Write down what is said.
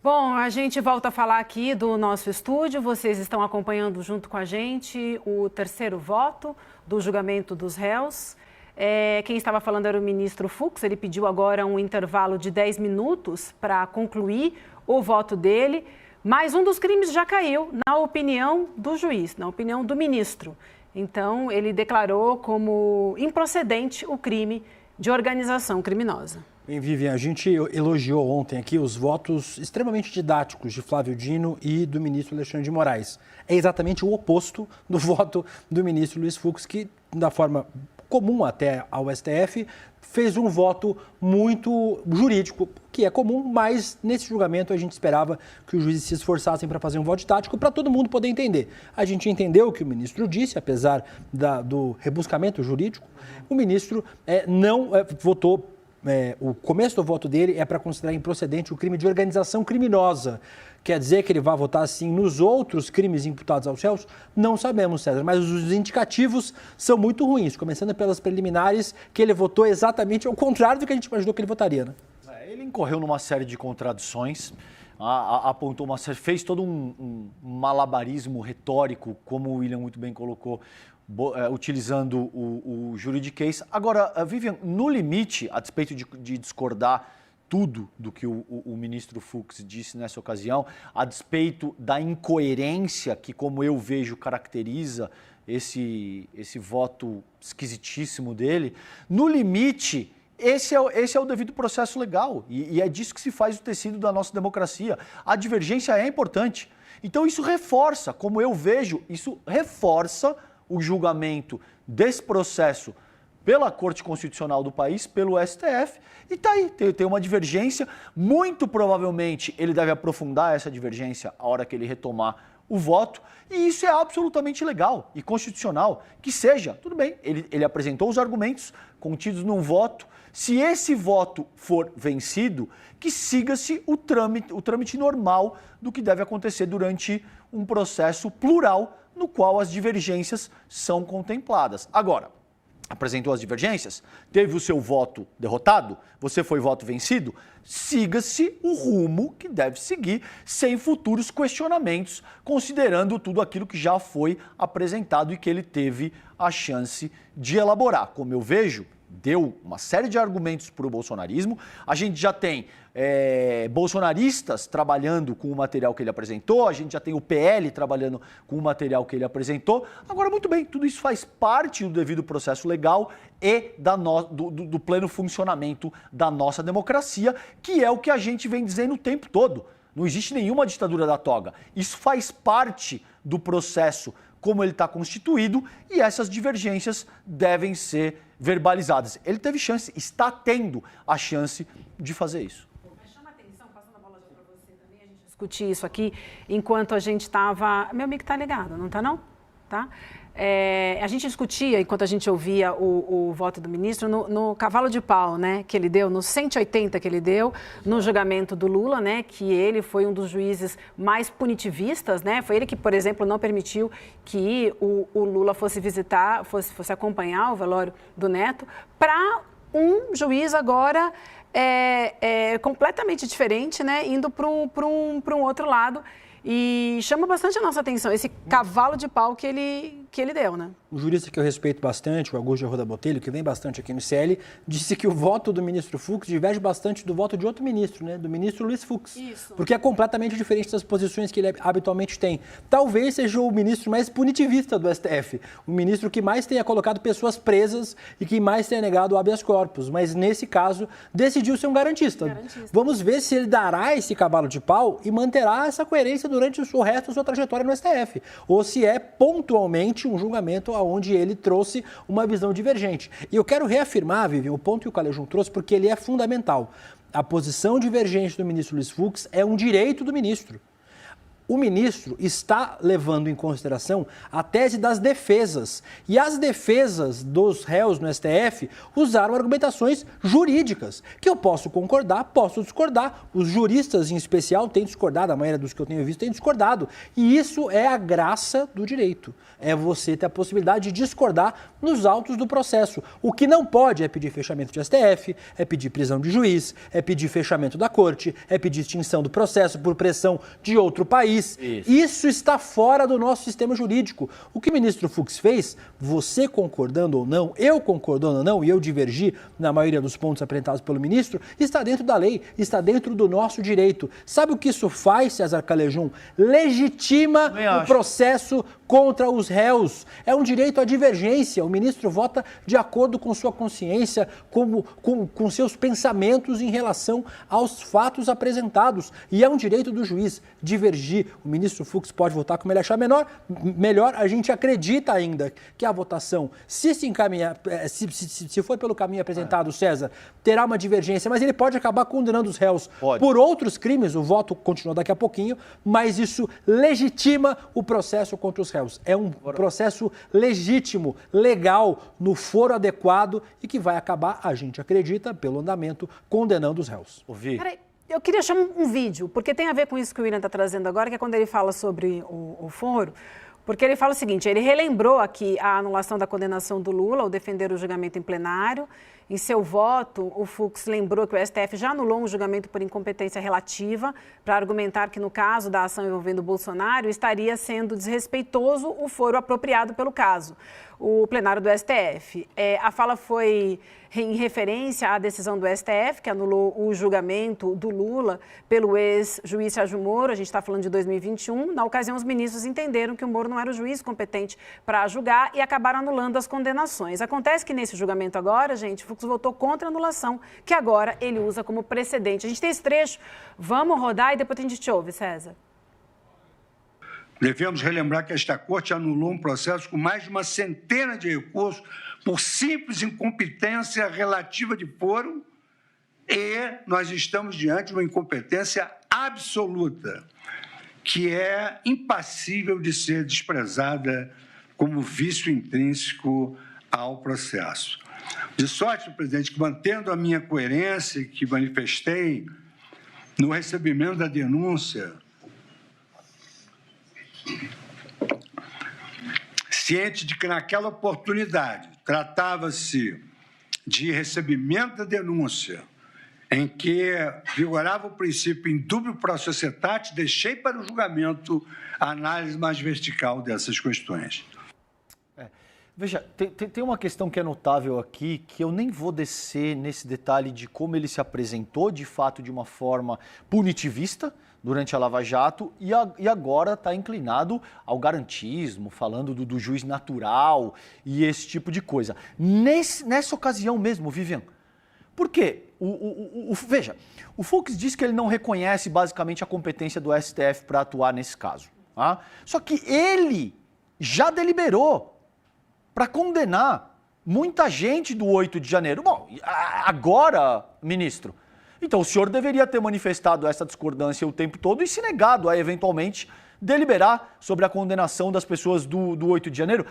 Bom, a gente volta a falar aqui do nosso estúdio. Vocês estão acompanhando junto com a gente o terceiro voto do julgamento dos réus. Quem estava falando era o ministro Fux. Ele pediu agora um intervalo de 10 minutos para concluir o voto dele. Mas um dos crimes já caiu, na opinião do juiz, na opinião do ministro. Então, ele declarou como improcedente o crime de organização criminosa. Bem, Vivian, a gente elogiou ontem aqui os votos extremamente didáticos de Flávio Dino e do ministro Alexandre de Moraes. É exatamente o oposto do voto do ministro Luiz Fux, que, da forma comum até ao STF, fez um voto muito jurídico, que é comum, mas nesse julgamento a gente esperava que os juízes se esforçassem para fazer um voto didático para todo mundo poder entender. A gente entendeu o que o ministro disse, apesar do rebuscamento jurídico, o ministro não votou. O começo do voto dele é para considerar improcedente o crime de organização criminosa. Quer dizer que ele vai votar assim nos outros crimes imputados aos réus? Não sabemos, César, mas os indicativos são muito ruins, começando pelas preliminares, que ele votou exatamente ao contrário do que a gente imaginou que ele votaria, né? Ele incorreu numa série de contradições, apontou uma série, fez todo um malabarismo retórico, como o William muito bem colocou, utilizando o juridiquês. Agora, Vivian, no limite, a despeito de discordar tudo do que o ministro Fux disse nessa ocasião, a despeito da incoerência que, como eu vejo, caracteriza esse voto esquisitíssimo dele, no limite, esse é o devido processo legal e é disso que se faz o tecido da nossa democracia. A divergência é importante. Então isso reforça, como eu vejo, isso reforça o julgamento desse processo pela Corte Constitucional do país, pelo STF, e está aí, tem uma divergência. Muito provavelmente ele deve aprofundar essa divergência a hora que ele retomar o voto, e isso é absolutamente legal e constitucional, que seja, tudo bem, ele apresentou os argumentos contidos num voto. Se esse voto for vencido, que siga-se o trâmite normal do que deve acontecer durante um processo plural no qual as divergências são contempladas. Agora, apresentou as divergências, teve o seu voto derrotado, você foi voto vencido, siga-se o rumo que deve seguir, sem futuros questionamentos, considerando tudo aquilo que já foi apresentado e que ele teve a chance de elaborar. Como eu vejo, deu uma série de argumentos para o bolsonarismo. A gente já tem bolsonaristas trabalhando com o material que ele apresentou, a gente já tem o PL trabalhando com o material que ele apresentou. Agora, muito bem, tudo isso faz parte do devido processo legal e do pleno funcionamento da nossa democracia, que é o que a gente vem dizendo o tempo todo. Não existe nenhuma ditadura da toga. Isso faz parte do processo como ele está constituído e essas divergências devem ser verbalizadas. Ele teve chance, está tendo a chance de fazer isso. Mas chama atenção, passando a bola para você também, a gente discutir isso aqui enquanto a gente estava... Meu mic está ligado, não está não? Tá? A gente discutia, enquanto a gente ouvia o voto do ministro, no cavalo de pau, né, que ele deu, no 180 que ele deu, no julgamento do Lula, né, que ele foi um dos juízes mais punitivistas, né, foi ele que, por exemplo, não permitiu que o Lula fosse visitar, fosse acompanhar o velório do neto, para um juiz agora completamente diferente, né, indo para um outro lado. E chama bastante a nossa atenção esse cavalo de pau que ele deu, né? Um jurista que eu respeito bastante, o Augusto Arruda Botelho, que vem bastante aqui no CL, disse que o voto do ministro Fux diverge bastante do voto de outro ministro, né? Do ministro Luiz Fux. Isso. Porque é completamente diferente das posições que ele habitualmente tem. Talvez seja o ministro mais punitivista do STF, o ministro que mais tenha colocado pessoas presas e que mais tenha negado o habeas corpus, mas nesse caso decidiu ser um garantista. Vamos ver se ele dará esse cavalo de pau e manterá essa coerência durante o resto da sua trajetória no STF, ou se é pontualmente um julgamento onde ele trouxe uma visão divergente. E eu quero reafirmar, Vivian, o ponto que o Calejão trouxe, porque ele é fundamental. A posição divergente do ministro Luiz Fux é um direito do ministro. o ministro está levando em consideração a tese das defesas. E as defesas dos réus no STF usaram argumentações jurídicas, que eu posso concordar, posso discordar. Os juristas, em especial, têm discordado, a maioria dos que eu tenho visto tem discordado. E isso é a graça do direito. É você ter a possibilidade de discordar nos autos do processo. O que não pode é pedir fechamento de STF, é pedir prisão de juiz, é pedir fechamento da corte, é pedir extinção do processo por pressão de outro país. Isso está fora do nosso sistema jurídico. O que o ministro Fux fez, você concordando ou não, eu concordando ou não, e eu divergi na maioria dos pontos apresentados pelo ministro, está dentro da lei, está dentro do nosso direito. Sabe o que isso faz, César Calejum? Legitima o processo contra os réus. É um direito à divergência. O ministro vota de acordo com sua consciência, com seus pensamentos em relação aos fatos apresentados. E é um direito do juiz divergir. O ministro Fux pode votar como ele achar melhor. A gente acredita ainda que a votação, se for pelo caminho apresentado, César, terá uma divergência, mas ele pode acabar condenando os réus por outros crimes. O voto continua daqui a pouquinho, mas isso legitima o processo contra os réus. É um processo legítimo, legal, no foro adequado e que vai acabar, a gente acredita, pelo andamento, condenando os réus. Peraí, eu queria chamar um vídeo, porque tem a ver com isso que o William está trazendo agora, que é quando ele fala sobre o foro, porque ele fala o seguinte, ele relembrou aqui a anulação da condenação do Lula ao defender o julgamento em plenário. Em seu voto, o Fux lembrou que o STF já anulou um julgamento por incompetência relativa para argumentar que, no caso da ação envolvendo o Bolsonaro, estaria sendo desrespeitoso o foro apropriado pelo caso, o plenário do STF. A fala foi em referência à decisão do STF, que anulou o julgamento do Lula pelo ex-juiz Sérgio Moro. A gente está falando de 2021. Na ocasião, os ministros entenderam que o Moro não era o juiz competente para julgar e acabaram anulando as condenações. Acontece que nesse julgamento agora, gente, o Fux votou contra a anulação, que agora ele usa como precedente. A gente tem esse trecho, vamos rodar e depois a gente te ouve, César. Devemos relembrar que esta Corte anulou um processo com mais de uma centena de recursos por simples incompetência relativa de foro e nós estamos diante de uma incompetência absoluta, que é impassível de ser desprezada como vício intrínseco ao processo. De sorte, presidente, que mantendo a minha coerência que manifestei no recebimento da denúncia, ciente de que naquela oportunidade tratava-se de recebimento da denúncia, em que vigorava o princípio indubio pro societate, deixei para o julgamento a análise mais vertical dessas questões. Veja, tem uma questão que é notável aqui, que eu nem vou descer nesse detalhe de como ele se apresentou, de fato, de uma forma punitivista durante a Lava Jato, e agora está inclinado ao garantismo, falando do juiz natural e esse tipo de coisa. Nessa ocasião mesmo, Vivian, por quê? Veja, o Fux diz que ele não reconhece basicamente a competência do STF para atuar nesse caso. Tá? Só que ele já deliberou para condenar muita gente do 8 de janeiro. Bom, agora, ministro, então o senhor deveria ter manifestado essa discordância o tempo todo e se negado a, eventualmente, deliberar sobre a condenação das pessoas do 8 de janeiro.